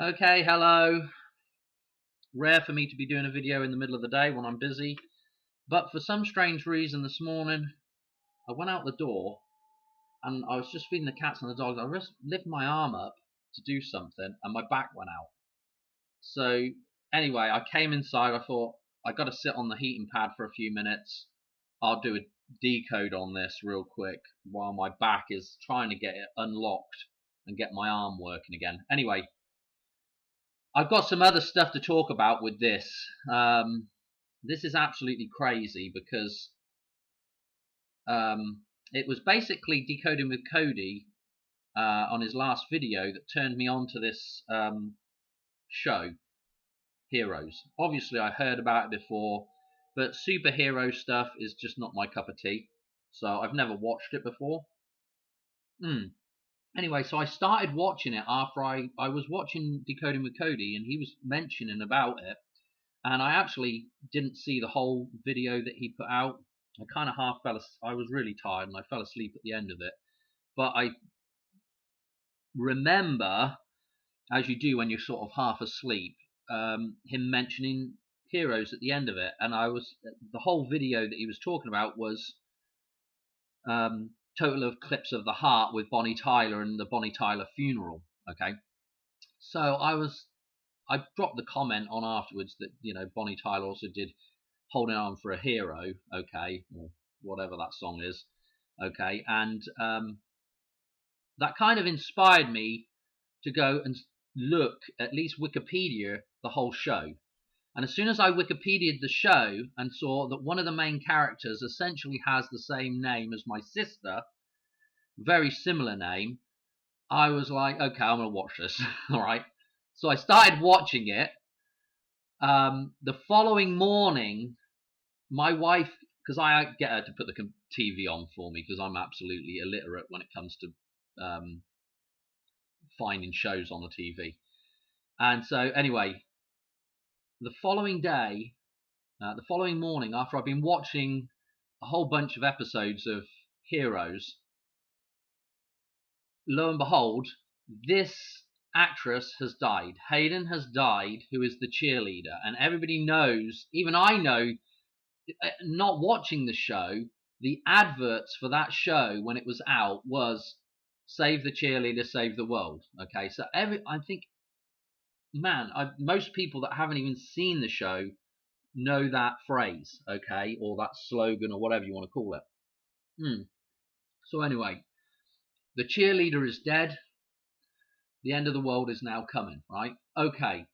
Okay, hello. Rare for me to be doing a video in the middle of the day when I'm busy, but for some strange reason this morning I went out the door and I was just feeding the cats and the dogs. I just lifted my arm up to do something and my back went out. So anyway, I came inside. I thought I got to sit on the heating pad for a few minutes. I'll do a decode on this real quick while my back is trying to get it unlocked and get my arm working again. Anyway, I've got some other stuff to talk about with this. This is absolutely crazy because it was basically Decoding with Cody on his last video that turned me on to this show, Heroes. Obviously, I heard about it before, but superhero stuff is just not my cup of tea. So I've never watched it before. Anyway, so I started watching it after I was watching Decoding with Cody, and he was mentioning about it. And I actually didn't see the whole video that he put out. I kind of half fell asleep. I was really tired and I fell asleep at the end of it. But I remember, as you do when you're sort of half asleep, him mentioning Heroes at the end of it. And the whole video that he was talking about was total of clips of the heart with Bonnie Tyler and the Bonnie Tyler funeral. Okay. So I dropped the comment on afterwards that, Bonnie Tyler also did Holding On for a Hero, okay, or whatever that song is, okay, and that kind of inspired me to go and look, at least Wikipedia, the whole show. And as soon as I Wikipedia'd the show and saw that one of the main characters essentially has the same name as my sister, very similar name, I was like, okay, I'm going to watch this, all right. So I started watching it. The following morning, my wife, because I get her to put the TV on for me because I'm absolutely illiterate when it comes to finding shows on the TV. And so anyway, the following morning, after I've been watching a whole bunch of episodes of Heroes, lo and behold, this actress has died. Hayden has died, who is the cheerleader. And everybody knows, even I know, not watching the show, the adverts for that show when it was out was "Save the cheerleader, save the world." Okay, so I think, most people that haven't even seen the show know that phrase, okay, or that slogan or whatever you want to call it. So anyway, the cheerleader is dead. The end of the world is now coming, right? Okay.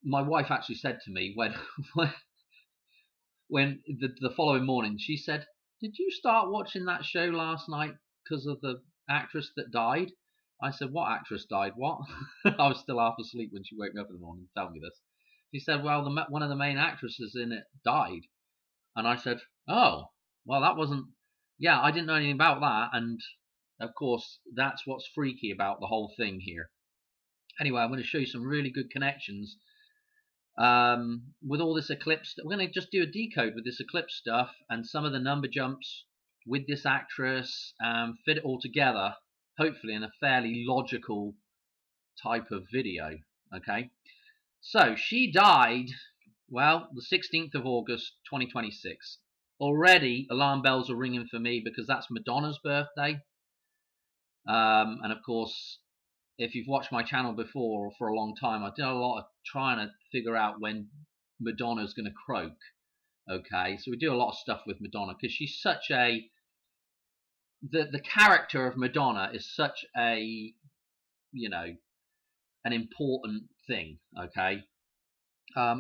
My wife actually said to me when the following morning, she said, "Did you start watching that show last night because of the actress that died?" I said, "What actress died? What?" I was still half asleep when she woke me up in the morning to tell me this. She said, "Well, one of the main actresses in it died." And I said, "Oh, well, that wasn't... Yeah, I didn't know anything about that." And of course, that's what's freaky about the whole thing here. Anyway, I'm going to show you some really good connections with all this eclipse. We're going to just do a decode with this eclipse stuff and some of the number jumps with this actress, fit it all together, hopefully in a fairly logical type of video. Okay, so she died, well, the 16th of August 2026. Already alarm bells are ringing for me because that's Madonna's birthday. And of course, if you've watched my channel before or for a long time, I did a lot of trying to figure out when Madonna's going to croak. Okay, so we do a lot of stuff with Madonna because she's such a... The character of Madonna is such a, an important thing, okay?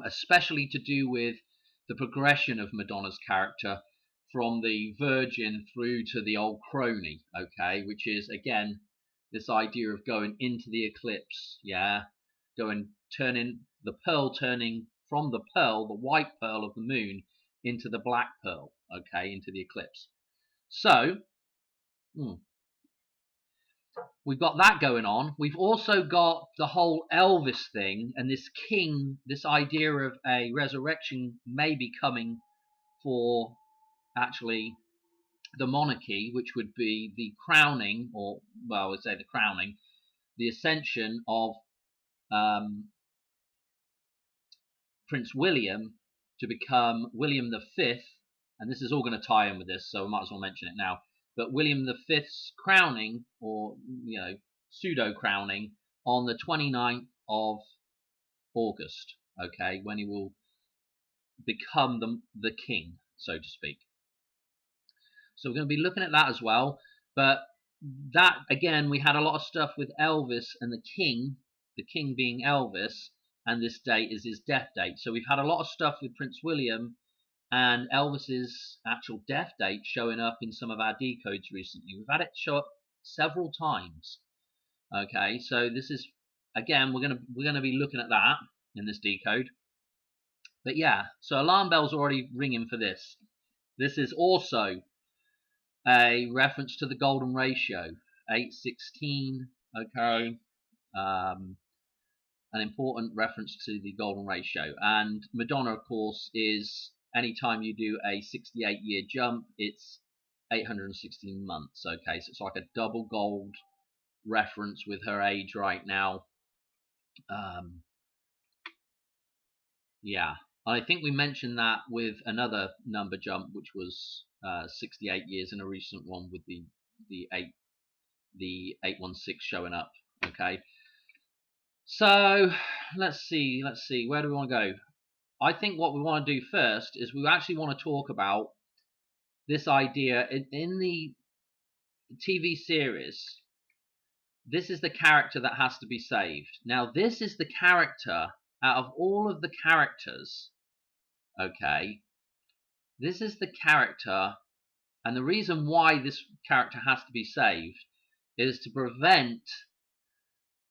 Especially to do with the progression of Madonna's character from the virgin through to the old crony, okay? Which is, again, this idea of going into the eclipse, turning the pearl, turning from the pearl, the white pearl of the moon, into the black pearl, okay, into the eclipse. So, we've got that going on. We've also got the whole Elvis thing and this king, this idea of a resurrection maybe coming for actually the monarchy, which would be the crowning, or well, I would say the crowning, the ascension of Prince William to become William V, and this is all going to tie in with this, so I might as well mention it now. But William V's crowning, or pseudo crowning, on the 29th of August. Okay, when he will become the king, so to speak. So we're going to be looking at that as well. But that, again, we had a lot of stuff with Elvis and the king being Elvis, and this date is his death date. So we've had a lot of stuff with Prince William and Elvis's actual death date showing up in some of our decodes recently. We've had it show up several times. Okay, so this is, again, we're gonna be looking at that in this decode. But yeah, so alarm bells already ringing for this. This is also a reference to the golden ratio, 8:16. Okay, an important reference to the golden ratio. And Madonna, of course, is anytime you do a 68-year jump, it's 816 months. Okay, so it's like a double gold reference with her age right now. Yeah, I think we mentioned that with another number jump, which was 68 years in a recent one with the 816 showing up. Okay, so let's see, where do we want to go? I think what we want to do first is we actually want to talk about this idea in the TV series. This is the character that has to be saved. Now, this is the character out of all of the characters. Okay, this is the character, and the reason why this character has to be saved is to prevent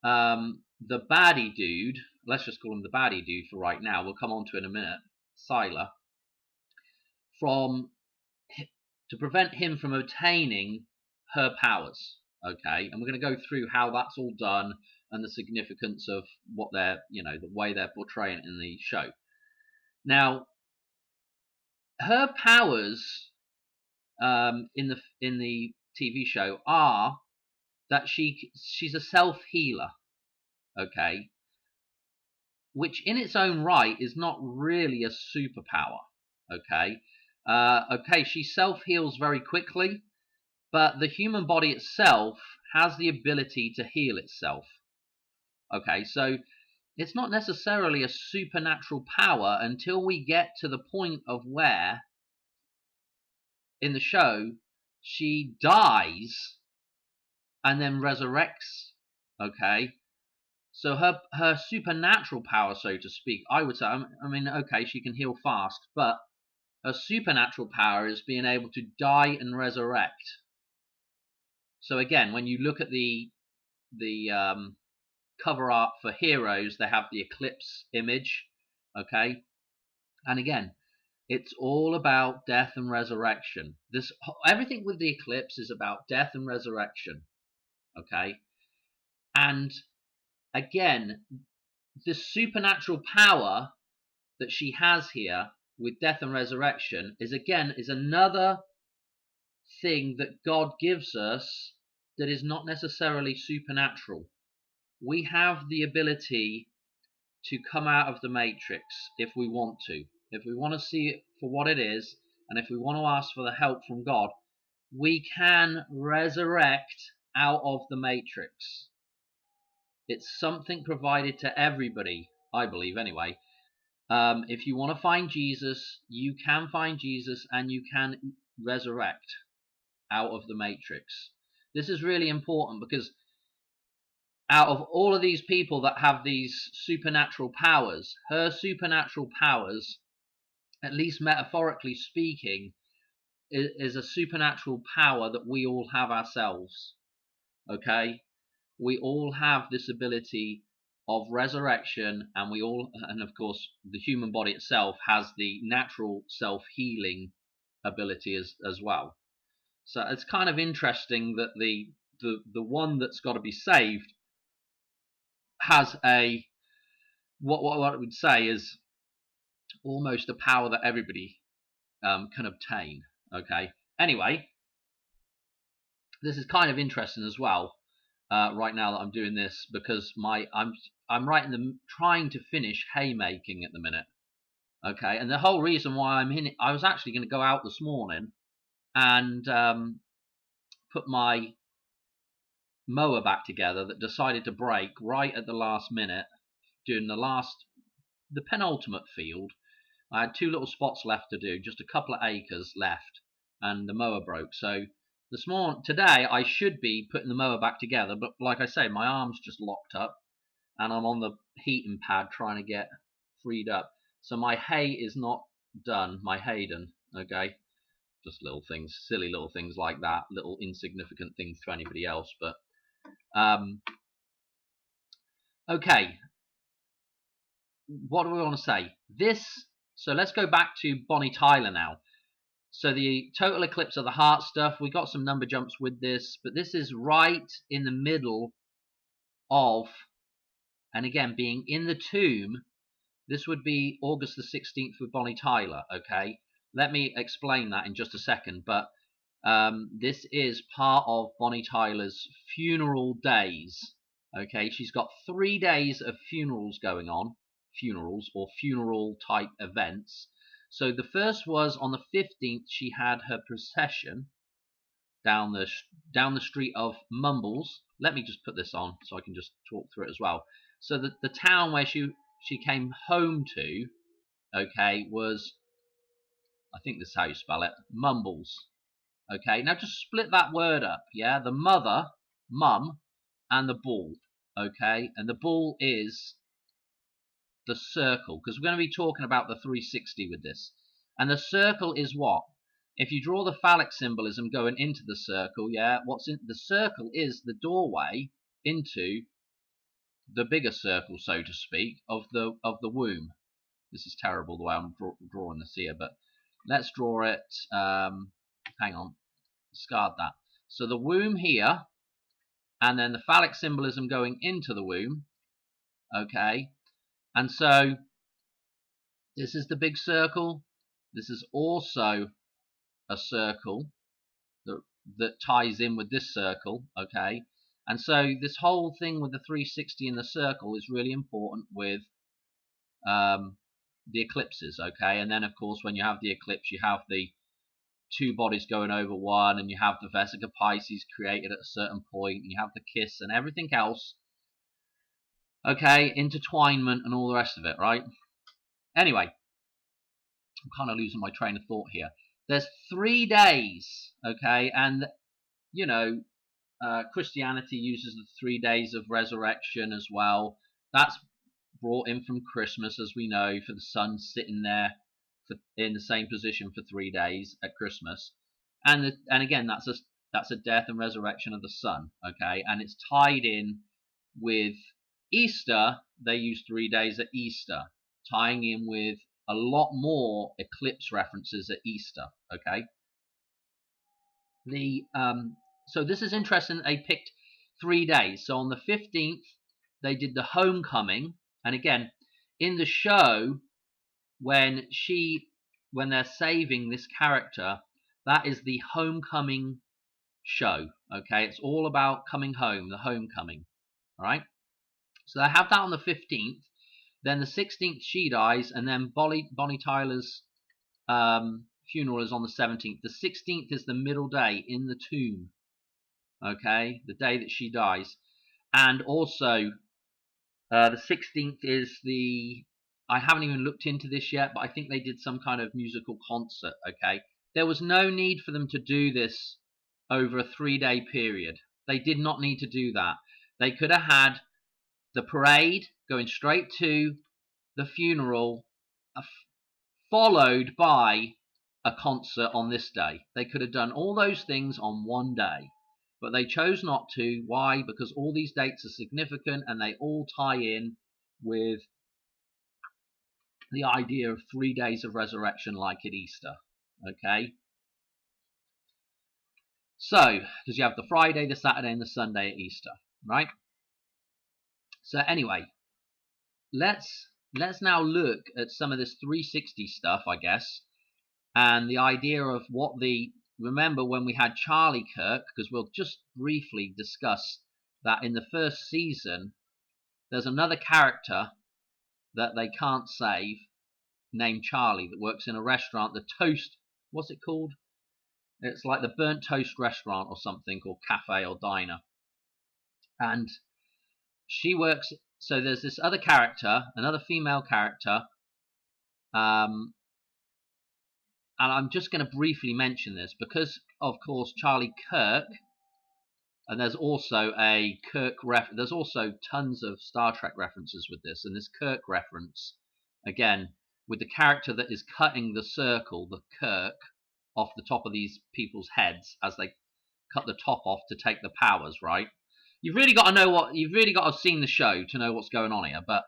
the baddie dude, let's just call him the baddie dude for right now, we'll come on to it in a minute, Sylar, to prevent him from obtaining her powers. Okay, and we're going to go through how that's all done and the significance of what they're, the way they're portraying it in the show. Now, her powers in the TV show are that she's a self-healer. Okay, which in its own right is not really a superpower. Okay, okay, she self-heals very quickly, but the human body itself has the ability to heal itself. Okay, so it's not necessarily a supernatural power until we get to the point of where, in the show, she dies and then resurrects. Okay, so her supernatural power, so to speak, I would say, I mean, okay, she can heal fast, but her supernatural power is being able to die and resurrect. So again, when you look at the cover art for Heroes, they have the eclipse image. Okay, and again, it's all about death and resurrection. Everything with the eclipse is about death and resurrection. Okay, and again, the supernatural power that she has here with death and resurrection is another thing that God gives us that is not necessarily supernatural. We have the ability to come out of the matrix if we want to. If we want to see it for what it is, and if we want to ask for the help from God, we can resurrect out of the matrix. It's something provided to everybody, I believe anyway. If you want to find Jesus, you can find Jesus and you can resurrect out of the matrix. This is really important because out of all of these people that have these supernatural powers, her supernatural powers, at least metaphorically speaking, is a supernatural power that we all have ourselves. Okay? We all have this ability of resurrection, and of course the human body itself has the natural self-healing ability as well. So it's kind of interesting that the one that's got to be saved has what I would say is almost a power that everybody can obtain. Okay, anyway, this is kind of interesting as well. Right now that I'm doing this, because I'm right in the trying to finish haymaking at the minute. Okay, and the whole reason why I'm in it, I was actually going to go out this morning and put my mower back together that decided to break right at the last minute during the penultimate field. I had 2 little spots left to do, just a couple of acres left, and the mower broke. So today, I should be putting the mower back together, but like I say, my arm's just locked up, and I'm on the heating pad trying to get freed up. So my hay is not done, my Hayden, okay? Just little things, silly little things like that, little insignificant things to anybody else, but okay. What do we want to say? So let's go back to Bonnie Tyler now. So the total eclipse of the heart stuff, we got some number jumps with this, but this is right in the middle of, and again, being in the tomb, this would be August the 16th with Bonnie Tyler, okay? Let me explain that in just a second, but this is part of Bonnie Tyler's funeral days, okay? She's got 3 days of funerals going on, funerals or funeral type events. So the first was on the 15th, she had her procession down the street of Mumbles. Let me just put this on so I can just talk through it as well. So the town where she came home to, okay, was, I think this is how you spell it, Mumbles. Okay, now just split that word up, yeah? The mother, mum, and the bull, okay? And the bull is the circle, because we're going to be talking about the 360 with this. And the circle is what? If you draw the phallic symbolism going into the circle, yeah, what's in the circle is the doorway into the bigger circle, so to speak, of the womb. This is terrible the way I'm drawing this here, but let's draw it. Hang on, discard that. So the womb here, and then the phallic symbolism going into the womb. Okay, and so this is the big circle. This is also a circle that ties in with this circle. Okay, and so this whole thing with the 360 in the circle is really important with the eclipses. Okay, and then of course when you have the eclipse, you have the 2 bodies going over one, and you have the Vesica Pisces created at a certain point, and you have the kiss and everything else. Okay, intertwinement and all the rest of it, right? Anyway, I'm kind of losing my train of thought here. There's 3 days, okay, and you know, Christianity uses the 3 days of resurrection as well. That's brought in from Christmas, as we know, for the sun sitting there in the same position for 3 days at Christmas, and again, that's a death and resurrection of the sun, okay, and it's tied in with Easter. They use 3 days at Easter, tying in with a lot more eclipse references at Easter, okay. So this is interesting that they picked 3 days. So on the 15th, they did the homecoming, and again, in the show, when they're saving this character, that is the homecoming show, okay. It's all about coming home, the homecoming, all right. So they have that on the 15th. Then the 16th she dies, and then Bonnie Tyler's funeral is on the 17th. The 16th is the middle day in the tomb, okay, the day that she dies. And also the 16th is I haven't even looked into this yet, but I think they did some kind of musical concert, okay. There was no need for them to do this over a 3-day period. They did not need to do that. They could have had the parade going straight to the funeral, followed by a concert on this day. They could have done all those things on one day, but they chose not to. Why? Because all these dates are significant and they all tie in with the idea of 3 days of resurrection, like at Easter, okay. So, because you have the Friday, the Saturday, and the Sunday at Easter, right? So anyway, let's now look at some of this 360 stuff, I guess, and the idea of what the remember when we had Charlie Kirk, because we'll just briefly discuss that in the first season, there's another character that they can't save named Charlie that works in a restaurant, the Toast, what's it called? It's like the Burnt Toast restaurant or something, or cafe or diner. And she works, so there's this other character, another female character, and I'm just going to briefly mention this because, of course, Charlie Kirk, and there's also a there's also tons of Star Trek references with this, and this Kirk reference, again, with the character that is cutting the circle, the Kirk, off the top of these people's heads as they cut the top off to take the powers, right? You've really got to have seen the show to know what's going on here, but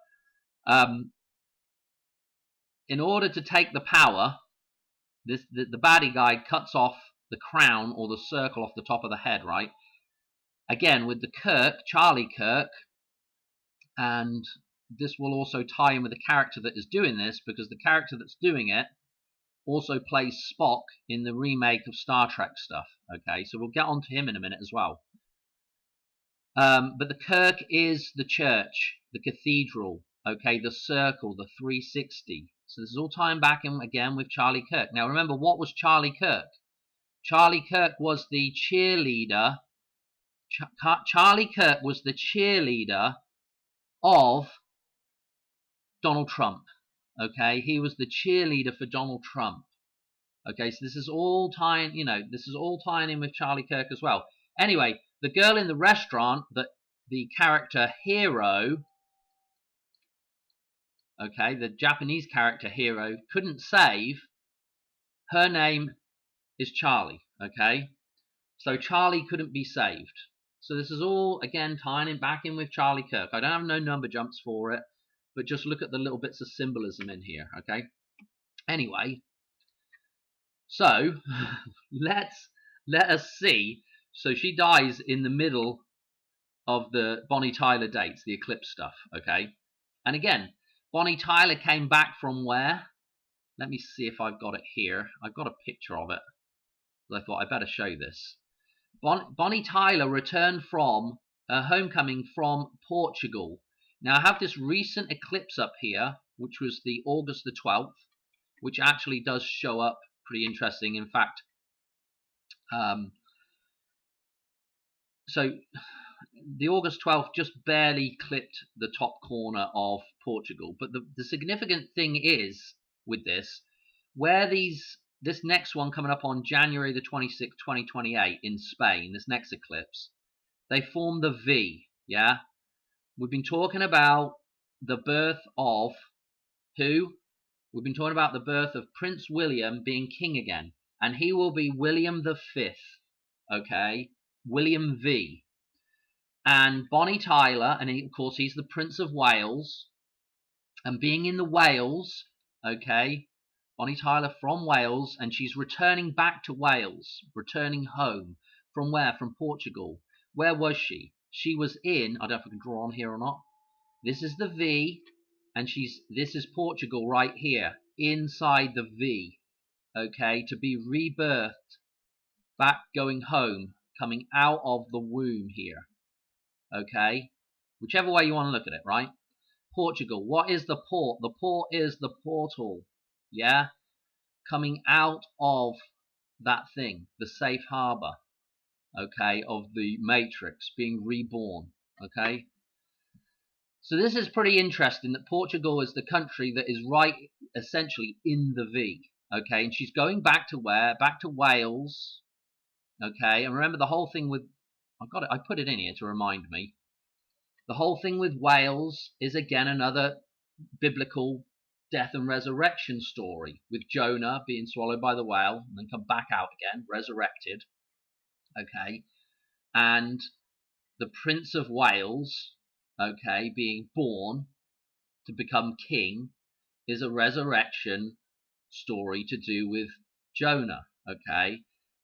in order to take the power, the baddie guy cuts off the crown or the circle off the top of the head, right? Again, with the Kirk, Charlie Kirk, and this will also tie in with the character that is doing this, because the character that's doing it also plays Spock in the remake of Star Trek stuff. Okay, so we'll get on to him in a minute as well. But the Kirk is the church, the cathedral, okay, the circle, the 360. So this is all tying back in again with Charlie Kirk. Now remember, what was Charlie Kirk? Charlie Kirk was the cheerleader. Charlie Kirk was the cheerleader of Donald Trump. Okay, he was the cheerleader for Donald Trump. Okay, so this is all tying, this is all tying in with Charlie Kirk as well. Anyway, the girl in the restaurant that the character Hero, okay, the Japanese character Hero couldn't save, her name is Charlie, okay? So Charlie couldn't be saved. So this is all, again, tying in back in with Charlie Kirk. I don't have no number jumps for it, but just look at the little bits of symbolism in here, okay? Anyway, so let us see. So she dies in the middle of the Bonnie Tyler dates, the eclipse stuff, okay? And again, Bonnie Tyler came back from where? Let me see if I've got it here. I've got a picture of it. I thought I better show this. Bonnie Tyler returned from her homecoming from Portugal. Now I have this recent eclipse up here, which was the August the 12th, which actually does show up pretty interesting. In fact, so the August 12th just barely clipped the top corner of Portugal. But the significant thing is with this, where this next one coming up on January the 26th, 2028 in Spain, this next eclipse, they form the V, yeah? We've been talking about the birth of who? We've been talking about the birth of Prince William being king again. And he will be William V, okay? William V. And Bonnie Tyler, and of course he's the Prince of Wales. And being in the Wales, okay, Bonnie Tyler from Wales, and she's returning back to Wales, returning home. From where? From Portugal. Where was she? She was in, I don't know if I can draw on here or not. This is the V, and this is Portugal right here, inside the V, okay, to be rebirthed, back going home, coming out of the womb here, okay, whichever way you want to look at it, right? Portugal, what is the port? The port is the portal, yeah, coming out of that thing, the safe harbor, okay, of the Matrix, being reborn, okay. So this is pretty interesting that Portugal is the country that is right essentially in the V, okay, and she's going back to where? Back to Wales, okay, and remember the whole thing with, I put it in here to remind me, the whole thing with Wales is again another biblical death and resurrection story, with Jonah being swallowed by the whale and then come back out again, resurrected, okay, and the Prince of Wales, okay, being born to become king, is a resurrection story to do with Jonah, okay,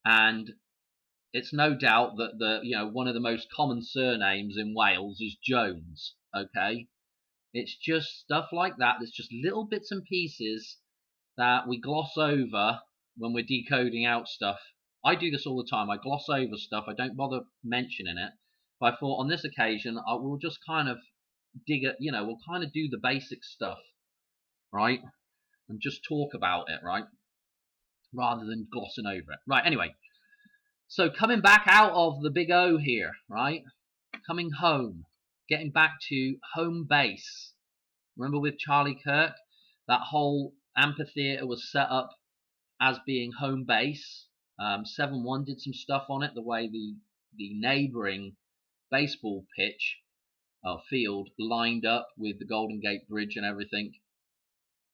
and it's no doubt that one of the most common surnames in Wales is Jones, okay. It's just stuff like that. There's just little bits and pieces that we gloss over when we're decoding out stuff I do this all the time. I gloss over stuff. I don't bother mentioning it. But I thought on this occasion I will just kind of dig it. We'll kind of do the basic stuff, right, and just talk about it, right, rather than glossing over it. Right. Anyway, so coming back out of the Big O here, right, coming home, getting back to home base. Remember with Charlie Kirk, that whole amphitheater was set up as being home base. 7-1 did some stuff on it, the way the neighboring baseball pitch field lined up with the Golden Gate Bridge and everything.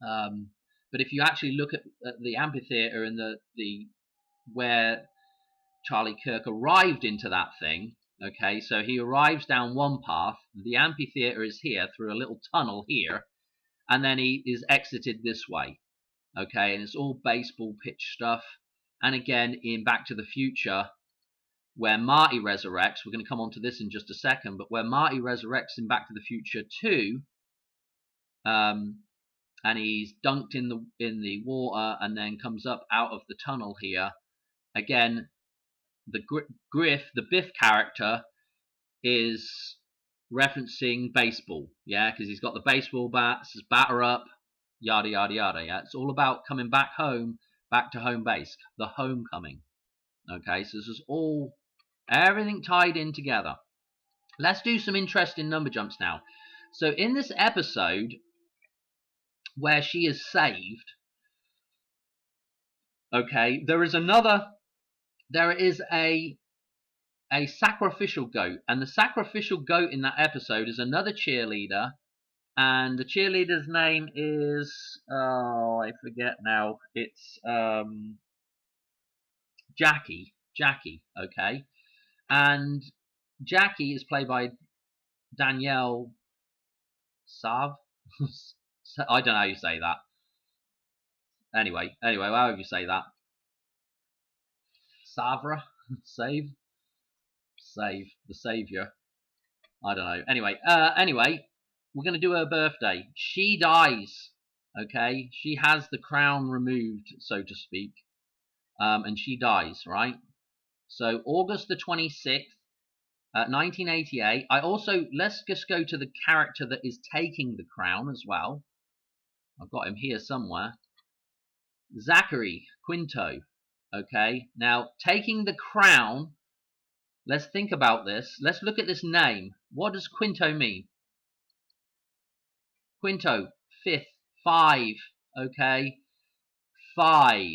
But if you actually look at the amphitheater and the where Charlie Kirk arrived into that thing, okay, so he arrives down one path, the amphitheater is here through a little tunnel here, and then he is exited this way, okay, and it's all baseball pitch stuff. And again, in Back to the Future, where Marty resurrects, we're going to come on to this in just a second, but where Marty resurrects in Back to the Future 2, and he's dunked in the water and then comes up out of the tunnel here, again, the Biff character is referencing baseball, yeah, because he's got the baseball bat, says batter up, yada yada yada. Yeah, it's all about coming back home, back to home base, the homecoming. Okay, so this is all everything tied in together. Let's do some interesting number jumps now. So in this episode where she is saved, okay, there is a sacrificial goat, and the sacrificial goat in that episode is another cheerleader, and the cheerleader's name is, oh, I forget now, it's Jackie, okay, and Jackie is played by Danielle Sav. I don't know how you say that. Anyway, however you say that. Savra? Save, the savior. I don't know. Anyway, we're going to do her birthday. She dies, okay? She has the crown removed, so to speak, and she dies, right? So August the 26th, 1988. Let's just go to the character that is taking the crown as well. I've got him here somewhere. Zachary Quinto, okay? Now, taking the crown, let's think about this. Let's look at this name. What does Quinto mean? Quinto, fifth, 5, okay? 5.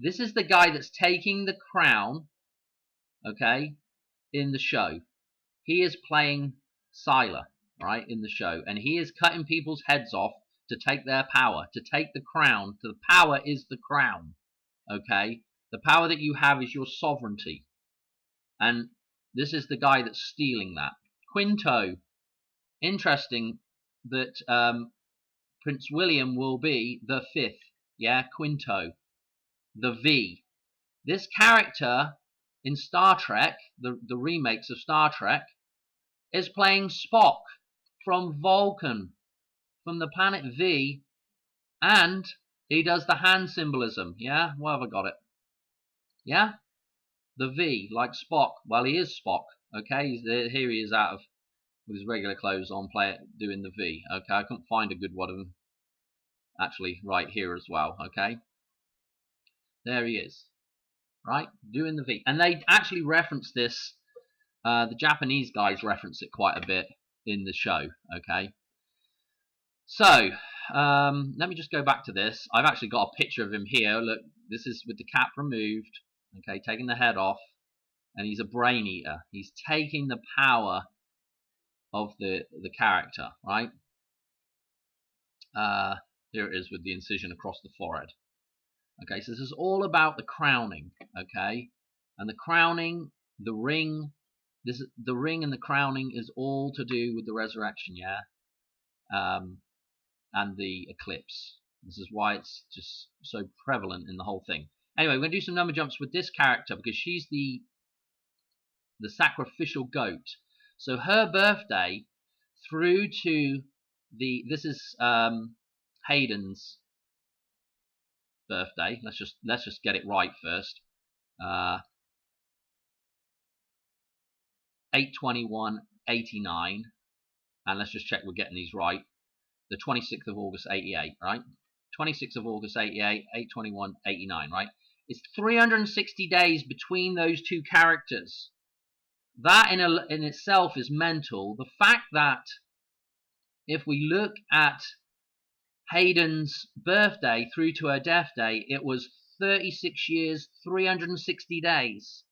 This is the guy that's taking the crown, okay, in the show. He is playing Siler, right, in the show, and he is cutting people's heads off to take their power, to take the crown. The power is the crown, okay? The power that you have is your sovereignty, and this is the guy that's stealing that. Quinto, interesting that Prince William will be the 5th, yeah, Quinto, the V. This character in Star Trek, the remakes of Star Trek, is playing Spock from Vulcan, from the planet V, and he does the hand symbolism, yeah? Where have I got it? Yeah? The V, like Spock. Well, he is Spock, okay? Here he is with his regular clothes on, doing the V, okay? I couldn't find a good one of them, actually, right here as well, okay? There he is, right? Doing the V. And they actually reference this, the Japanese guys reference it quite a bit in the show, okay? So, let me just go back to this. I've actually got a picture of him here. Look, this is with the cap removed, okay, taking the head off, and he's a brain eater. He's taking the power of the character, right? Here it is with the incision across the forehead. Okay, so this is all about the crowning, okay? And the crowning, the ring, the ring and the crowning is all to do with the resurrection, yeah? And the eclipse. This is why it's just so prevalent in the whole thing. Anyway, we're going to do some number jumps with this character because she's the sacrificial goat. So her birthday through to this is Hayden's birthday. Let's just get it right first. 8/21/89, and let's just check we're getting these right. The 26th of August 88, right? 26th of August 88, 8/21/89, right? It's 360 days between those two characters. That in itself is mental. The fact that if we look at Hayden's birthday through to her death day, it was 36 years, 360 days.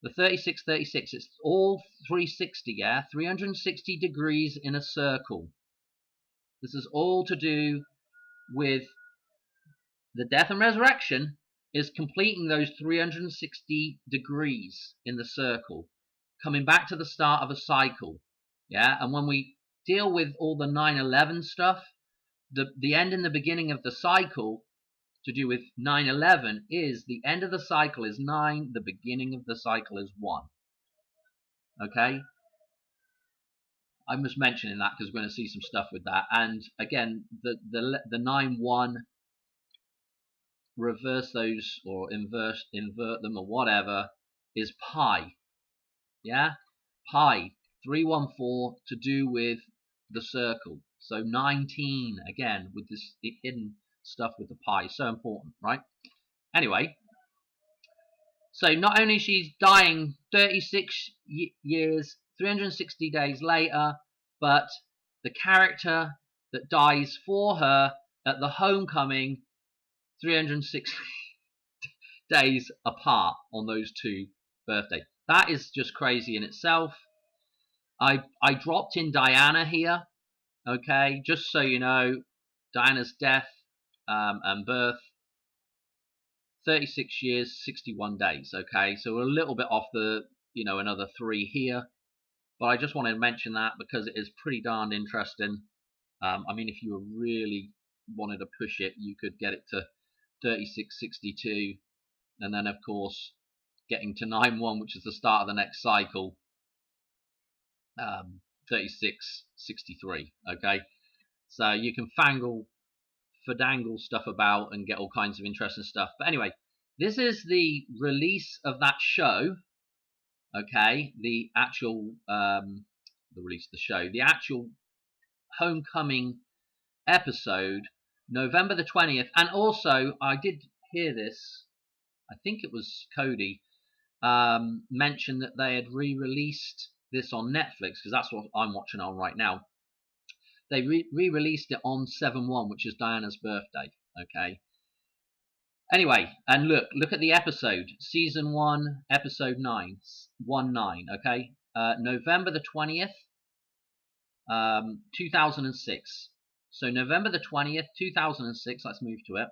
The 36, 36, it's all 360, yeah? 360 degrees in a circle. This is all to do with the death and resurrection is completing those 360 degrees in the circle, coming back to the start of a cycle, yeah? And when we deal with all the 9/11 stuff, the end and the beginning of the cycle to do with 9/11 is the end of the cycle is 9, the beginning of the cycle is 1. Okay? I'm just mentioning that because we're going to see some stuff with that. And again, the 9/1, reverse those or invert them or whatever, is pi. Yeah? Pi. 314 to do with the circle. So 19 again with this hidden stuff with the pi. So important, right? Anyway, so not only she's dying 36 years, 360 days later, but the character that dies for her at the homecoming 360 days apart on those two birthdays. That is just crazy in itself. I dropped in Diana here, okay, just so you know, Diana's death and birth, 36 years, 61 days, okay, so we're a little bit off the, another 3 here, but I just wanted to mention that because it is pretty darn interesting. I mean, if you really wanted to push it, you could get it to 3662, and then of course getting to 9/1, which is the start of the next cycle, 3663. Okay, so you can fadangle stuff about and get all kinds of interesting stuff. But anyway, this is the release of that show. Okay, the actual the release of the show, the actual homecoming episode, November the 20th. And also, I did hear this, I think it was Cody, mention that they had re-released this on Netflix, because that's what I'm watching on right now. They re-released it on 7/1, which is Diana's birthday. Okay. Anyway, and look at the episode, season 1, episode 9, 1/9. Okay, November the 20th, 2006. So November the 20th, 2006. Let's move to it.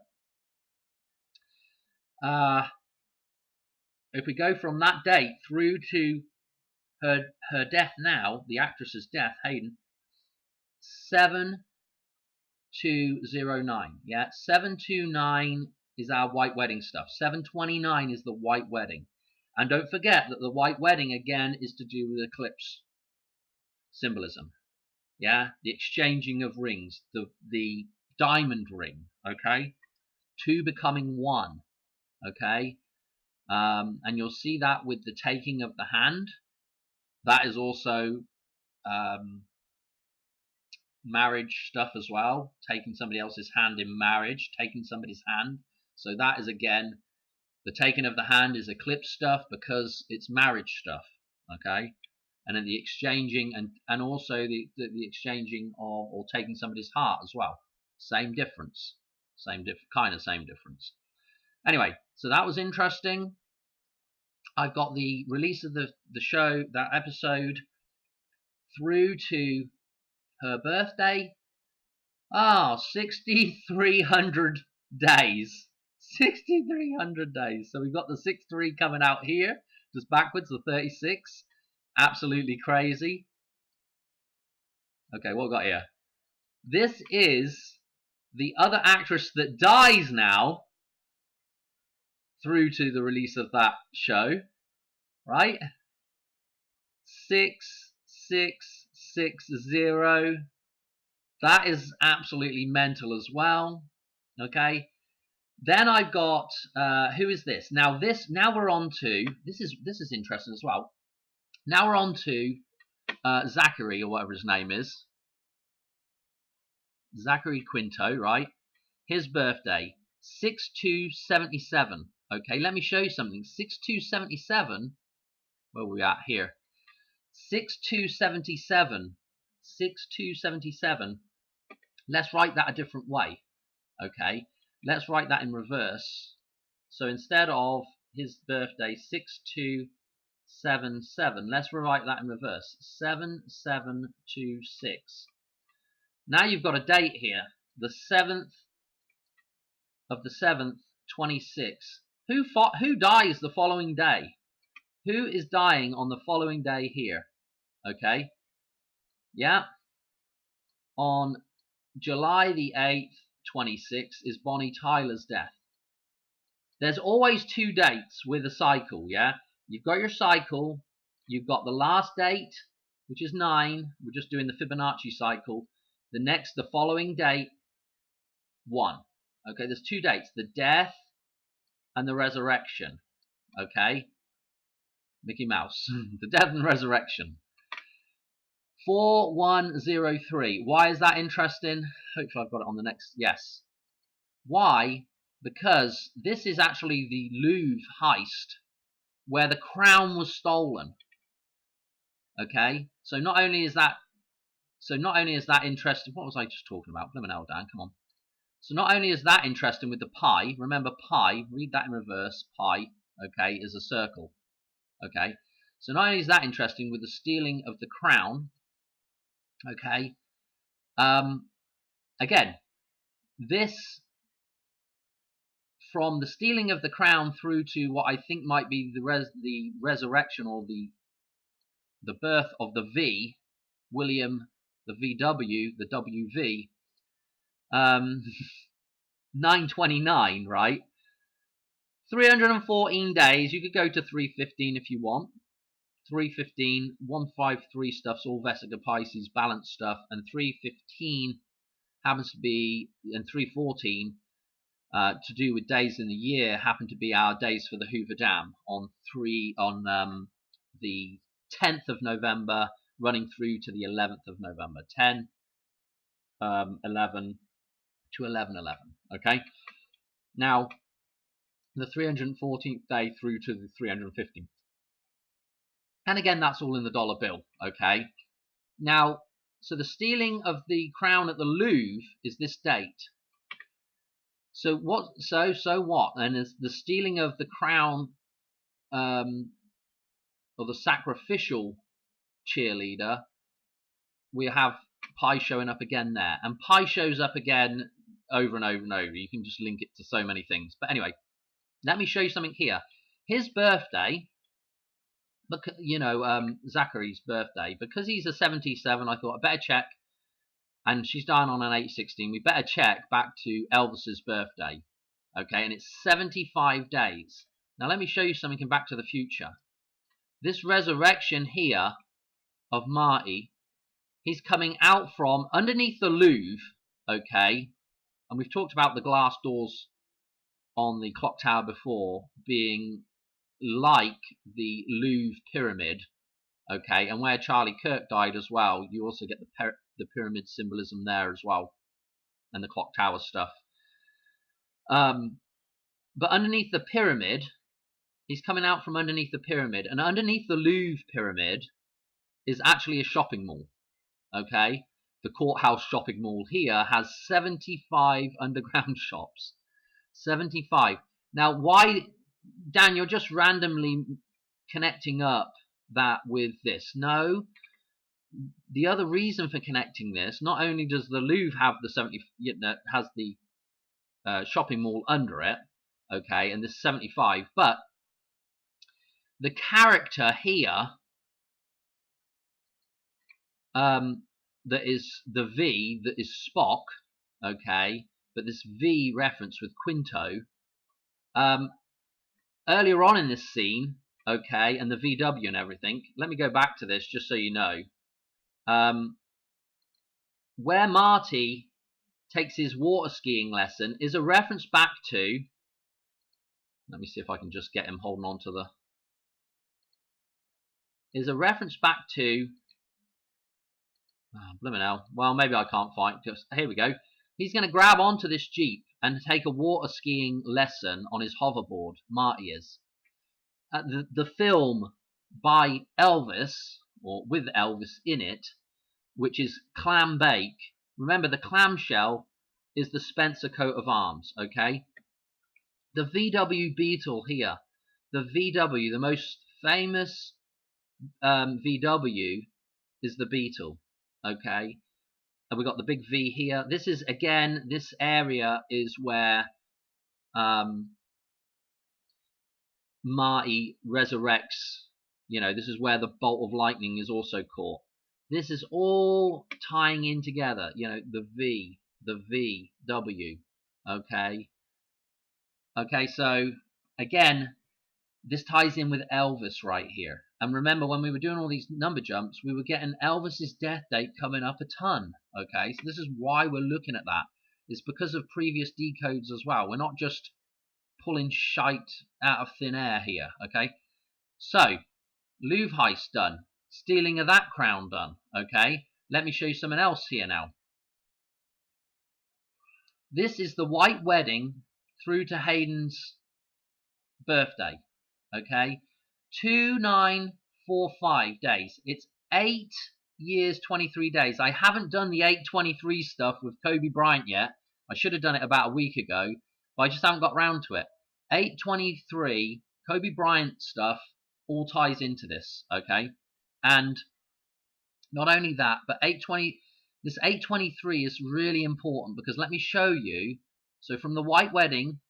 If we go from that date through to her death now, the actress's death, Hayden, 7209. Yeah, 729 is our white wedding stuff. 729 is the white wedding. And don't forget that the white wedding, again, is to do with eclipse symbolism. Yeah, the exchanging of rings, the diamond ring, okay? 2 becoming 1, okay? And you'll see that with the taking of the hand. That is also marriage stuff as well, taking somebody else's hand in marriage, taking somebody's hand. So that is, again, the taking of the hand is eclipse stuff because it's marriage stuff, okay? And then the exchanging and also the exchanging of or taking somebody's heart as well. Same difference, same difference. Anyway, so that was interesting. I've got the release of the show, that episode, through to her birthday. 6,300 days. 6,300 days. So we've got the 6-3 coming out here, just backwards, the 36. Absolutely crazy. Okay, what we got here? This is the other actress that dies now through to the release of that show, right? 6660. That is absolutely mental as well. Okay. Then I've got who is this? Now we're on to this is interesting as well. Now we're on to Zachary, or whatever his name is. Zachary Quinto, right? His birthday, 6/2/77. Okay, let me show you something. 6/2/77. Where are we at here? 6/2/77. 6/2/77. Let's write that a different way. Okay, let's write that in reverse. So instead of his birthday, 6/2/77, let's rewrite that in reverse. 7726. Now you've got a date here, the 7th of the 7th, 26. Who dies the following day? Who is dying on the following day here? Okay, yeah. On July the 8th, 26 is Bonnie Tyler's death. There's always two dates with a cycle, yeah? You've got your cycle, you've got the last date, which is 9. We're just doing the Fibonacci cycle. The following date, 1. Okay, there's two dates, the death and the resurrection. Okay? Mickey Mouse. The death and resurrection. 4103. Why is that interesting? Hopefully I've got it on the next. Yes. Why? Because this is actually the Louvre heist where the crown was stolen. Okay? So not only is that interesting. What was I just talking about? Blimmin' hell, Dan, come on. So not only is that interesting with the pi, remember pi, read that in reverse, pi, okay, is a circle. Okay? So not only is that interesting with the stealing of the crown, okay, again, this, from the stealing of the crown through to what I think might be the resurrection, or the birth of the V, William, the VW, the WV, 929, right? 314 days. You could go to 315 if you want. 315, 153 stuff's all Vesica Pisces balance stuff, and 315 happens to be, and 314 to do with days in the year happen to be our days for the Hoover Dam on the 10th of November running through to the 11th of November. 10, 11 to 11/11. Okay. Now the 314th day through to the 315th. And again, that's all in the dollar bill, okay? Now, so the stealing of the crown at the Louvre is this date. So what? So what? And is the stealing of the crown, or the sacrificial cheerleader? We have pi showing up again there, and pi shows up again over and over and over. You can just link it to so many things. But anyway, let me show you something here. His birthday. Zachary's birthday, because he's a 77, I thought I better check, and she's dying on an 8/16, we better check back to Elvis's birthday, okay, and it's 75 days. Now let me show you something in Back to the Future. This resurrection here of Marty, he's coming out from underneath the Louvre, okay, and we've talked about the glass doors on the clock tower before being like the Louvre pyramid, okay, and where Charlie Kirk died as well, you also get the pyramid symbolism there as well, and the clock tower stuff. But underneath the pyramid, he's coming out from underneath the pyramid, and underneath the Louvre pyramid is actually a shopping mall, okay. The courthouse shopping mall here has 75 underground shops. 75. Now, why, Dan, you're just randomly connecting up that with this? No. The other reason for connecting this, not only does the Louvre have the has the shopping mall under it, okay, and this is 75, but the character here, that is the V, that is Spock, okay, but this V reference with Quinto, earlier on in this scene, okay, and the VW and everything, let me go back to this just so you know. Where Marty takes his water skiing lesson is a reference back to, let me see if I can just get him holding on to the, is a reference back to, blimmin' hell, well, maybe I can't find, just, here we go. He's going to grab onto this Jeep and take a water skiing lesson on his hoverboard, Marty is. The film by Elvis, or with Elvis in it, which is Clam Bake. Remember, the clamshell is the Spencer coat of arms, okay? The VW Beetle here, the VW, the most famous VW is the Beetle, okay? And we've got the big V here. This is, again, this area is where Marty resurrects. You know, this is where the bolt of lightning is also caught. This is all tying in together. You know, the V, W. Okay. Okay, so again, this ties in with Elvis right here. And remember, when we were doing all these number jumps, we were getting Elvis's death date coming up a ton. Okay, so this is why we're looking at that. It's because of previous decodes as well. We're not just pulling shite out of thin air here. Okay, so Louvre heist done. Stealing of that crown done. Okay, let me show you something else here now. This is the white wedding through to Hayden's birthday. Okay, 2945 days. It's 8 years 23 days. I haven't done the 823 stuff with Kobe Bryant yet. I should have done it about a week ago, but I just haven't got round to it. 823 Kobe Bryant stuff all ties into this, okay? And not only that, but this 823 is really important, because let me show you. So from the white wedding,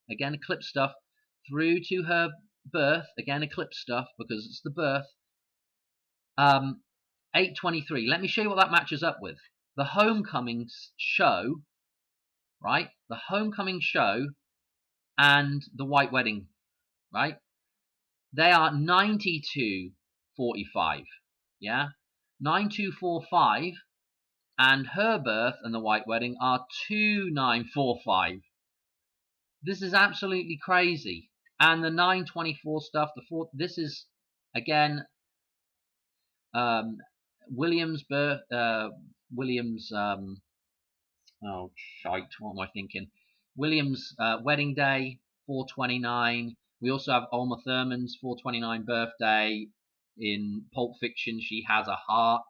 again eclipse stuff, through to her birth, again eclipse stuff because it's the birth. 823. Let me show you what that matches up with. The homecoming show, right? The homecoming show and the white wedding, right? They are 9245. Yeah? 9245, and her birth and the white wedding are 2945. This is absolutely crazy. And the 924 stuff, this is again William's birth, William's oh shite, what am I thinking? William's wedding day, 429. We also have Uma Thurman's 429 birthday. In Pulp Fiction, she has a heart.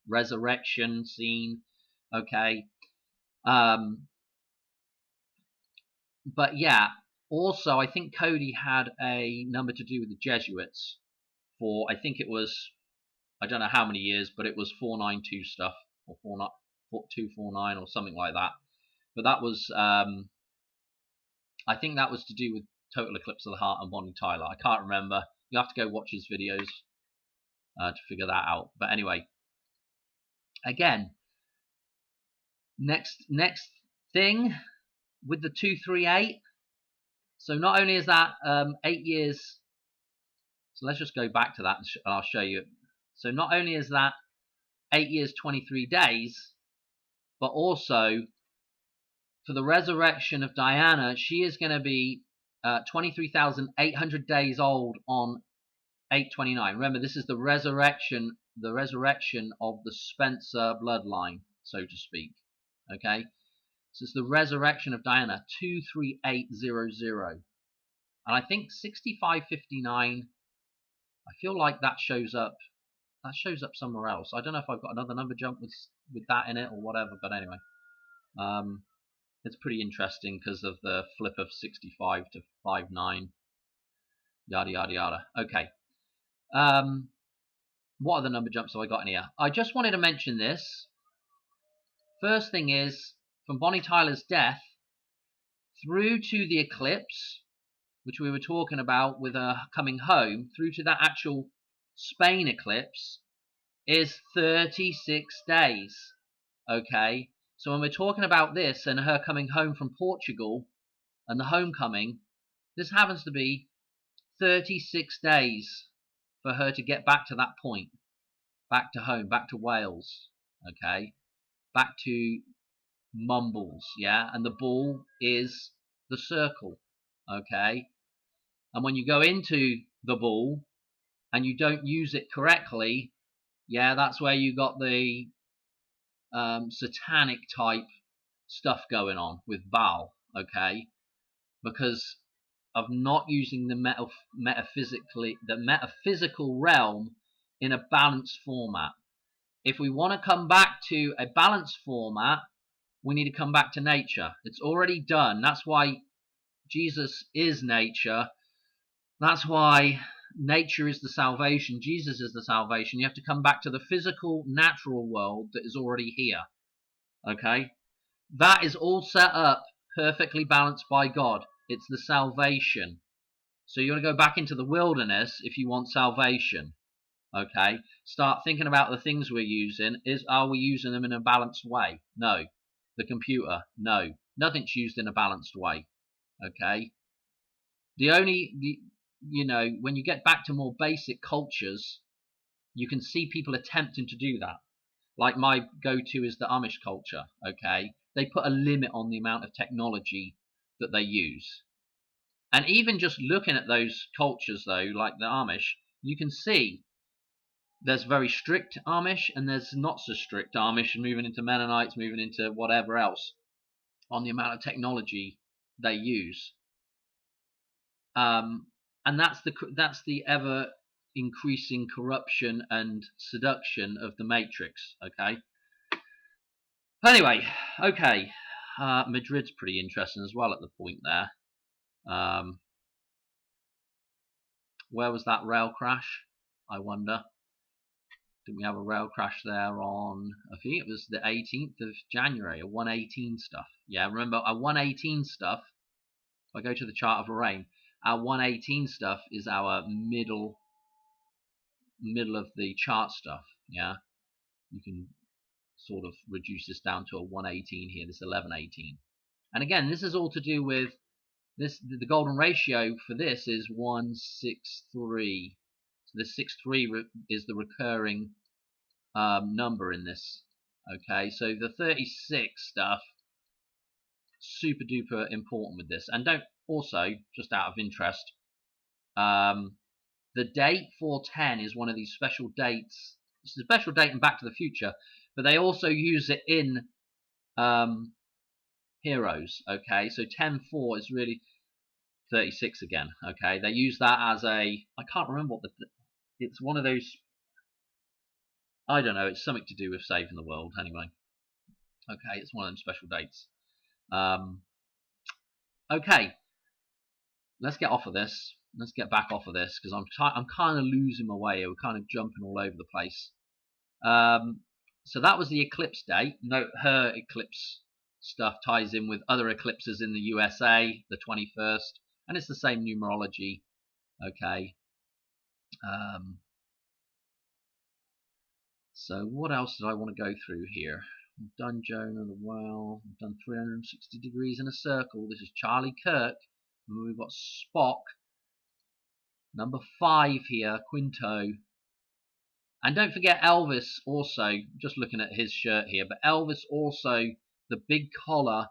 Resurrection scene. Okay. But yeah, also I think Cody had a number to do with the Jesuits for, I think it was, I don't know how many years, but it was 492 stuff, or 249 or something like that. But that was, I think that was to do with Total Eclipse of the Heart and Bonnie Tyler. I can't remember. You have to go watch his videos to figure that out. But anyway, again, next thing with the 238. So not only is that 8 years. So let's just go back to that and I'll show you. So not only is that 8 years 23 days, but also for the resurrection of Diana, she is going to be 23,800 days old on 829. Remember, this is the resurrection of the Spencer bloodline, so to speak. Okay, so it's the resurrection of Diana, 23800, and I think 6559. I feel like that shows up. That shows up somewhere else. I don't know if I've got another number jump with that in it or whatever. But anyway, it's pretty interesting because of the flip of 65 to 59. Yada yada yada. Okay. What other number jumps have I got in here? I just wanted to mention this. First thing is, from Bonnie Tyler's death through to the eclipse, which we were talking about with her coming home, through to that actual Spain eclipse, is 36 days. Okay, so when we're talking about this and her coming home from Portugal and the homecoming, this happens to be 36 days for her to get back to that point, back to home, back to Wales. Okay, back to Mumbles. Yeah, and the ball is the circle. Okay, and when you go into the ball, and you don't use it correctly, yeah, that's where you got the satanic type stuff going on with Baal, okay? Because of not using the metaphysical realm in a balanced format. If we want to come back to a balanced format, we need to come back to nature. It's already done. That's why Jesus is nature. That's why nature is the salvation. Jesus is the salvation. You have to come back to the physical, natural world that is already here. Okay? That is all set up perfectly balanced by God. It's the salvation. So you want to go back into the wilderness if you want salvation. Okay? Start thinking about the things we're using. Are we using them in a balanced way? No. The computer? No. Nothing's used in a balanced way. Okay? When you get back to more basic cultures, you can see people attempting to do that. Like my go-to is the Amish culture, okay? They put a limit on the amount of technology that they use. And even just looking at those cultures, though, like the Amish, you can see there's very strict Amish and there's not so strict Amish, moving into Mennonites, moving into whatever else, on the amount of technology they use. And that's the ever increasing corruption and seduction of the Matrix. Okay. Anyway, okay. Madrid's pretty interesting as well at the point there. Where was that rail crash? I wonder. Did we have a rail crash there on? I think it was the 18th of January. A 118 stuff. Yeah, remember a 118 stuff. If I go to the chart of Lorraine, our 118 stuff is our middle of the chart stuff. Yeah, you can sort of reduce this down to a 118 here, this 1118. And again, this is all to do with this. The golden ratio for this is 163. So the 63 is the recurring number in this. Okay, so the 36 stuff, super duper important with this. And don't also, just out of interest, the date 410 is one of these special dates. It's a special date in Back to the Future, but they also use it in Heroes. Okay, so 10-4 is really 36 again. Okay, they use that as a, I can't remember what it's one of those, I don't know, it's something to do with saving the world anyway. Okay, it's one of them special dates. Okay, let's get off of this. Let's get back off of this because I'm kind of losing my way. We're kind of jumping all over the place. So that was the eclipse date. Note her eclipse stuff ties in with other eclipses in the USA, the 21st, and it's the same numerology. Okay. So what else did I want to go through here? I've done Jonah the Well. I've done 360 degrees in a circle. This is Charlie Kirk. And we've got Spock. Number 5 here, Quinto. And don't forget Elvis also, just looking at his shirt here, but Elvis also, the big collar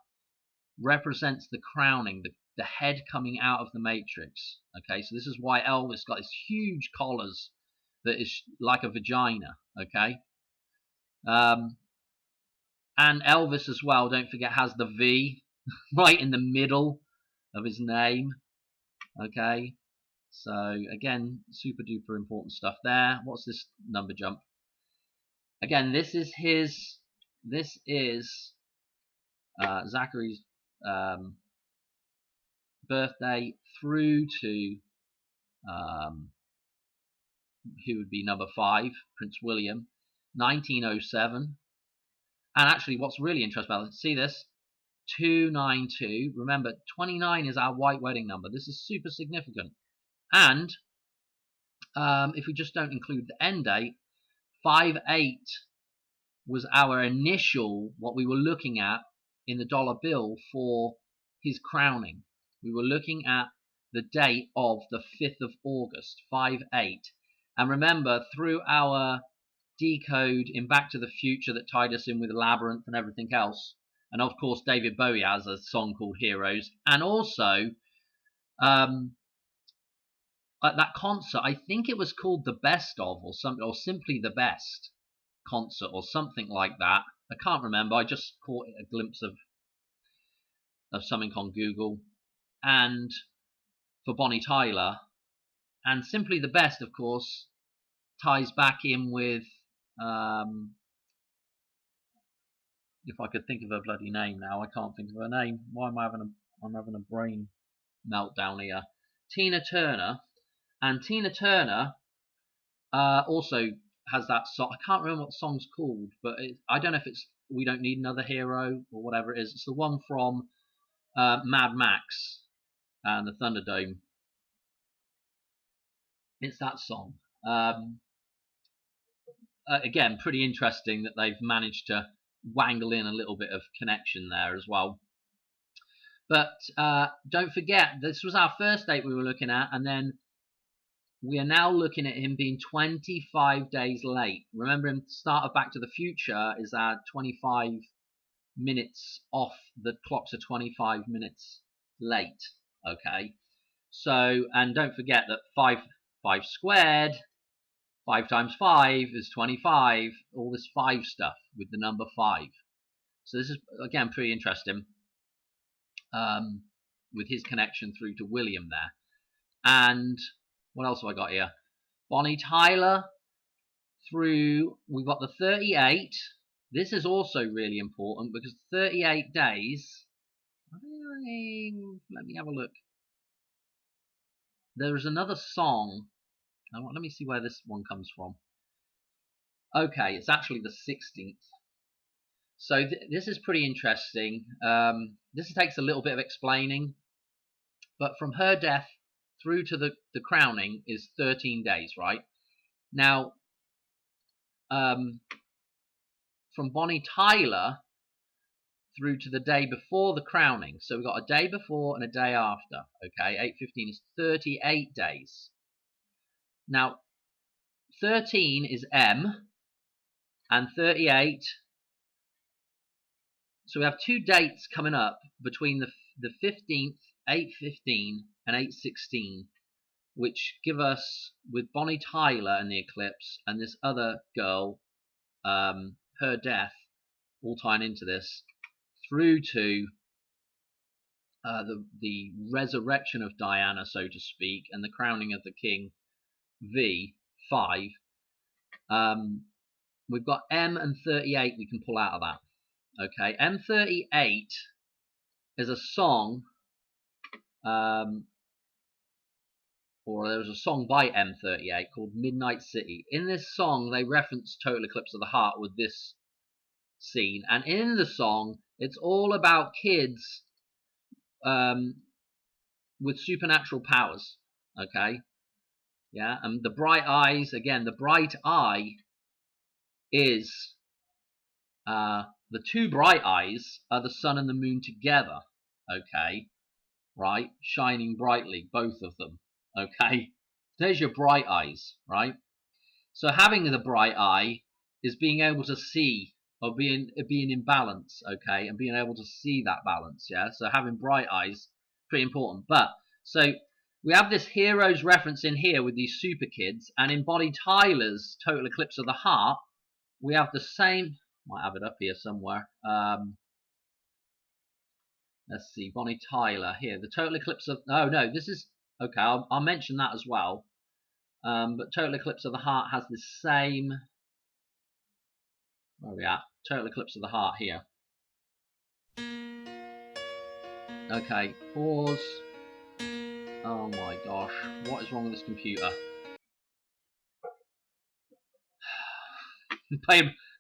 represents the crowning, the head coming out of the Matrix. Okay, so this is why Elvis got his huge collars that is like a vagina. Okay. And Elvis as well, don't forget, has the V right in the middle of his name. Okay. So again, super duper important stuff there. What's this number jump? Again, this is Zachary's birthday through to who would be number 5, Prince William, 1907. And actually, what's really interesting about it, see this? 292. Remember, 29 is our white wedding number. This is super significant. And if we just don't include the end date, 58 was our initial, what we were looking at in the dollar bill for his crowning. We were looking at the date of the 5th of August, 58. And remember, through our decode in Back to the Future that tied us in with Labyrinth and everything else, and of course David Bowie has a song called Heroes, and also at that concert, I think it was called The Best Of or something, or simply The Best Concert or something like that. I can't remember. I just caught a glimpse of something on Google, and for Bonnie Tyler, and Simply the Best, of course, ties back in with if I could think of her bloody name now, I can't think of her name. Why am I I'm having a brain meltdown here. Tina Turner, and Tina Turner also has that song. I can't remember what the song's called, but I don't know if it's We Don't Need Another Hero or whatever it is. It's the one from Mad Max and the Thunderdome. It's that song. Again, pretty interesting that they've managed to wangle in a little bit of connection there as well. But don't forget, this was our first date we were looking at, and then we are now looking at him being 25 days late. Remember, him start of Back to the Future is 25 minutes off. The clocks are 25 minutes late. Okay, so, and don't forget that 5 squared, 5 times 5 is 25. All this 5 stuff with the number 5. So this is again pretty interesting. With his connection through to William there. And what else have I got here? Bonnie Tyler through, we've got the 38. This is also really important because 38 days, let me have a look. There is another song. Let me see where this one comes from. Okay, it's actually the 16th. So this is pretty interesting. This takes a little bit of explaining, but from her death through to the crowning is 13 days, right? Now, from Bonnie Tyler through to the day before the crowning, so we've got a day before and a day after, okay? 8:15 is 38 days. Now, 13 is M, and 38, so we have 2 dates coming up between the 15th, 8:15, and 8:16, which give us, with Bonnie Tyler and the eclipse, and this other girl, her death, all tying into this, through to the resurrection of Diana, so to speak, and the crowning of the king, V5. We've got M and 38 we can pull out of that. Okay, M38 is a song, or there was a song by M38 called Midnight City. In this song, they reference Total Eclipse of the Heart with this scene, and in the song, it's all about kids with supernatural powers. Okay, yeah, and the bright eyes, again, the bright eye is the 2 bright eyes are the sun and the moon together. Okay, right, shining brightly, both of them. Okay, there's your bright eyes, right? So having the bright eye is being able to see, or being in balance, okay, and being able to see that balance, yeah. So having bright eyes, pretty important. But so we have this heroes reference in here with these super kids, and in Bonnie Tyler's Total Eclipse of the Heart, we have the same. Might have it up here somewhere. Let's see, Bonnie Tyler here. The Total Eclipse of, no, this is, okay, I'll mention that as well. But Total Eclipse of the Heart has the same, where are we at? Total Eclipse of the Heart here. Okay, pause. Oh my gosh, what is wrong with this computer?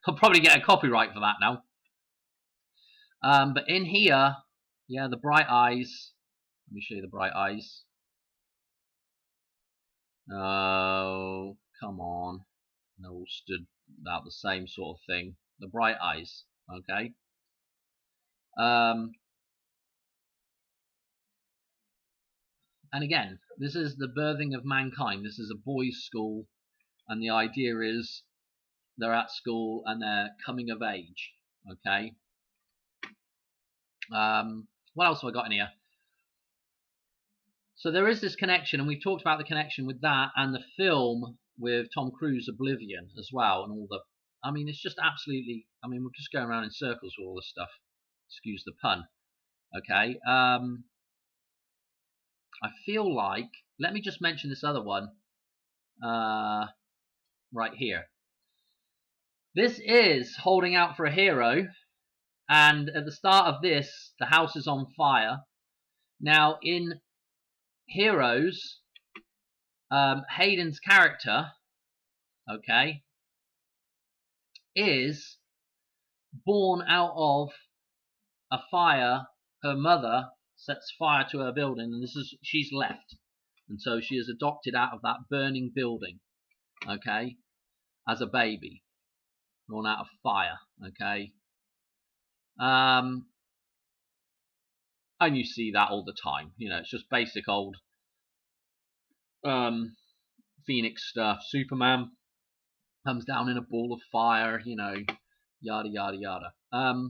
I'll probably get a copyright for that now. But in here, yeah, the bright eyes. Let me show you the bright eyes. Oh, come on. They're all stood out the same sort of thing. The bright eyes, okay? And again, this is the birthing of mankind. This is a boys' school, and the idea is they're at school and they're coming of age, okay? What else have I got in here? So there is this connection, and we've talked about the connection with that and the film with Tom Cruise, Oblivion, as well, and all the. I mean, it's just absolutely. I mean, we're just going around in circles with all this stuff. Excuse the pun. Okay. I feel like. Let me just mention this other one. Right here. This is Holding Out for a Hero, and at the start of this, the house is on fire. Now, in Heroes, Hayden's character, okay, is born out of a fire. Her mother sets fire to her building, and she's left, and so she is adopted out of that burning building, okay, as a baby, born out of fire, okay. And you see that all the time, you know. It's just basic old Phoenix stuff. Superman comes down in a ball of fire, you know, yada yada yada. I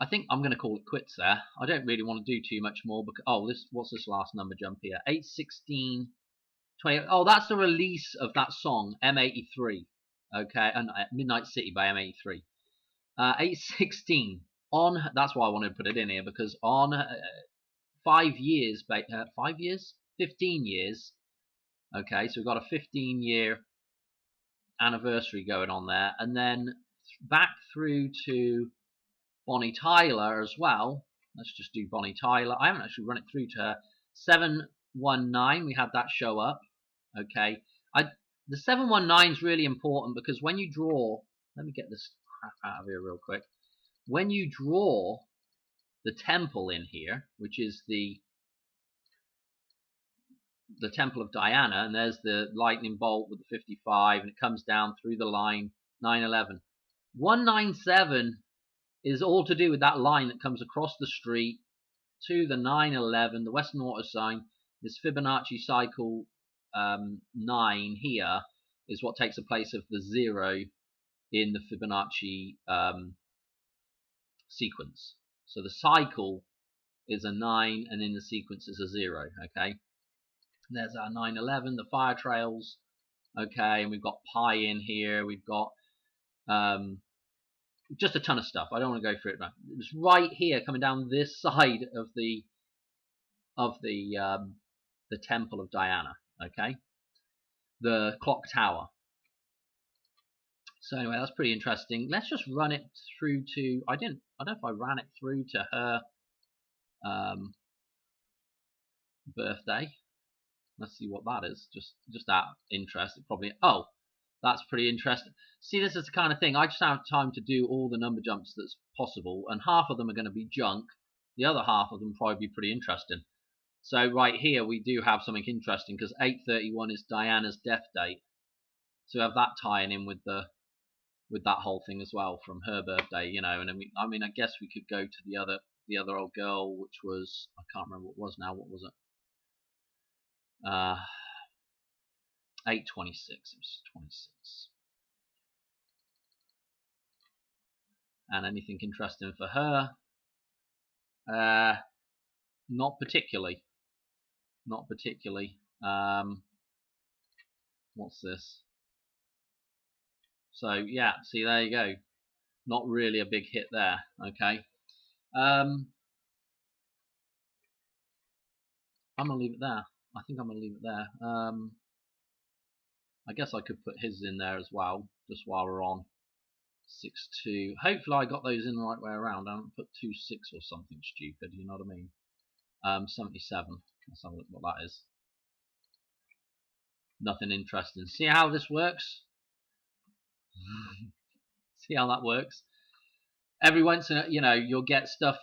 think I'm going to call it quits there. I don't really want to do too much more because what's this last number jump here? 8/16/20. Oh, that's the release of that song M83. Okay, and Midnight City by M83. 8/16 on. That's why I wanted to put it in here, because on 5 years, 5 years, 15 years. Okay, so we've got a 15-year anniversary going on there, and then back through to Bonnie Tyler as well. Let's just do Bonnie Tyler. I haven't actually run it through to her. 719, we had that show up. Okay, the 719 is really important because when you draw, let me get this crap out of here real quick. When you draw the temple in here, which is the Temple of Diana, and there's the lightning bolt with the 55, and it comes down through the line 911. 197 is all to do with that line that comes across the street to the 911, the Western Auto sign. This Fibonacci cycle 9 here is what takes the place of the 0 in the Fibonacci sequence. So the cycle is a 9, and in the sequence is a 0. Okay, there's our 911, the fire trails. Okay, and we've got pi in here. We've got just a ton of stuff. I don't want to go through it now. It's right here, coming down this side of the Temple of Diana. Okay, the clock tower. So anyway, that's pretty interesting. Let's just run it through to. I don't know if I ran it through to her birthday. Let's see what that is. Just out of interest. It probably. Oh, that's pretty interesting. See, this is the kind of thing. I just don't have time to do all the number jumps that's possible, and half of them are going to be junk. The other half of them probably be pretty interesting. So right here we do have something interesting, because 8/31 is Diana's death date. So we have that tying in with that whole thing as well from her birthday, you know. And then I guess we could go to the other old girl, which was, I can't remember what it was now. What was it? 8/26. It was 26. And anything interesting for her? Not particularly. Not particularly. What's this? So yeah, see, there you go. Not really a big hit there. Okay. I'm gonna leave it there. I think I'm gonna leave it there. I guess I could put his in there as well, just while we're on. 6-2. Hopefully I got those in the right way around. I haven't put 2-6 or something stupid. You know what I mean? 77. Let's have a look what that is. Nothing interesting. See how this works? See how that works? Every once in a, you'll get stuff,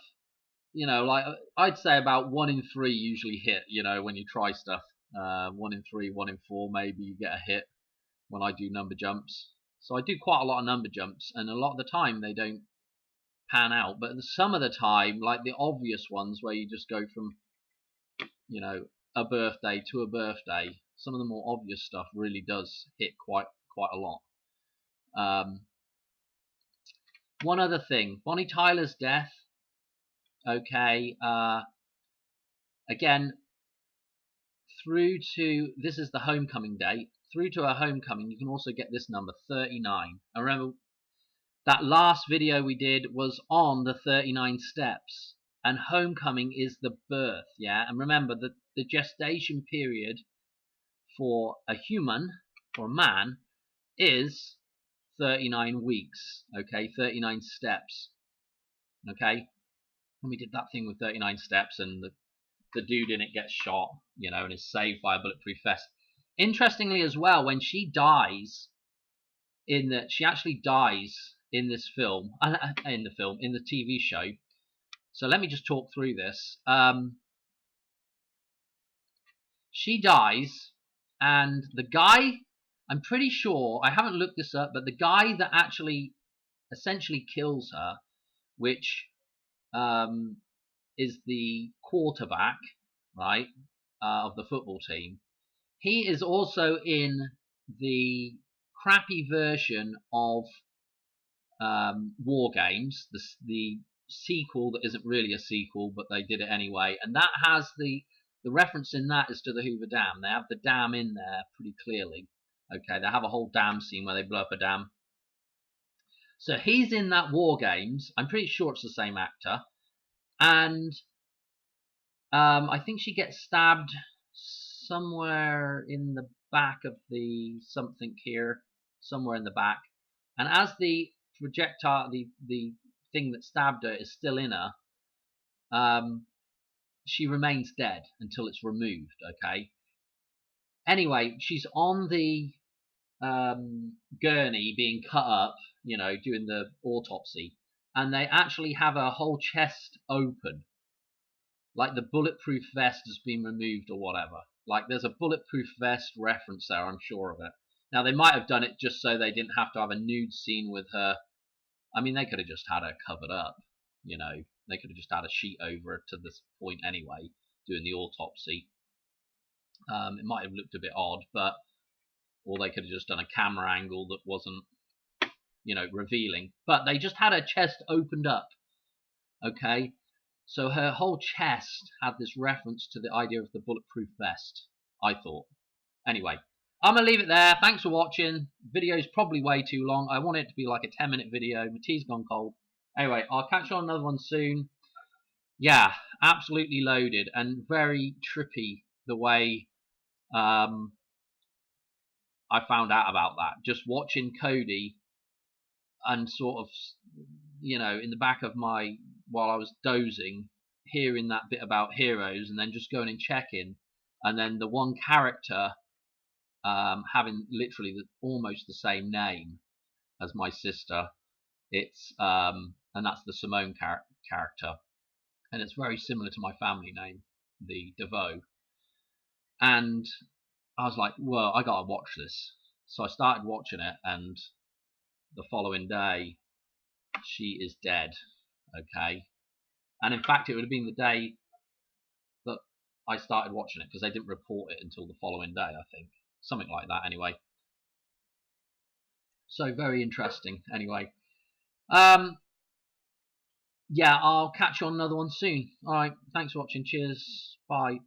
like I'd say about 1 in 3 usually hit, when you try stuff. 1 in 3, 1 in 4 maybe you get a hit when I do number jumps. So I do quite a lot of number jumps, and a lot of the time they don't pan out, but some of the time, like the obvious ones where you just go from, a birthday to a birthday, some of the more obvious stuff really does hit quite a lot. One other thing, Bonnie Tyler's death. Okay, again, through to, this is the homecoming date, through to her homecoming, you can also get this number, 39. And remember, that last video we did was on the 39 steps, and homecoming is the birth, yeah? And remember that the gestation period for a human, or a man, is 39 weeks, okay? 39 steps, okay? And we did that thing with 39 steps, and the dude in it gets shot, you know, and is saved by a bulletproof vest. Interestingly as well, when she dies, she actually dies in this film, in the TV show. So let me just talk through this. She dies, and the guy, I'm pretty sure, I haven't looked this up, but the guy that actually essentially kills her, which is the quarterback, right, of the football team, he is also in the crappy version of War Games, the sequel that isn't really a sequel, but they did it anyway, and that has the reference in that is to the Hoover Dam. They have the dam in there pretty clearly. Okay, they have a whole dam scene where they blow up a dam. So he's in that War Games. I'm pretty sure it's the same actor, and I think she gets stabbed somewhere in the back of the something here, somewhere in the back, and as the projectile, the thing that stabbed her is still in her, she remains dead until it's removed, okay? Anyway, she's on the gurney being cut up, you know, doing the autopsy, and they actually have her whole chest open, like the bulletproof vest has been removed or whatever. Like, there's a bulletproof vest reference there, I'm sure of it. Now, they might have done it just so they didn't have to have a nude scene with her. I mean, they could have just had her covered up, you know. They could have just had a sheet over her to this point anyway, doing the autopsy. It might have looked a bit odd, but, or they could have just done a camera angle that wasn't, you know, revealing. But they just had her chest opened up, okay? So her whole chest had this reference to the idea of the bulletproof vest, I thought. Anyway, I'm going to leave it there. Thanks for watching. Video's probably way too long. I want it to be like a 10-minute video. My tea's gone cold. Anyway, I'll catch you on another one soon. Yeah, absolutely loaded and very trippy the way I found out about that. Just watching Cody and sort of, you know, in the back of my, while I was dozing, hearing that bit about heroes and then just going and checking. And then the one character having literally almost the same name as my sister. It's and that's the Simone character, and it's very similar to my family name, the DeVoe. And I was like, well, I gotta watch this. So I started watching it, and the following day, she is dead. Okay, and in fact, it would have been the day that I started watching it, because they didn't report it until the following day, I think. Something like that, anyway. So very interesting. Anyway, yeah, I'll catch you on another one soon. All right, thanks for watching. Cheers. Bye.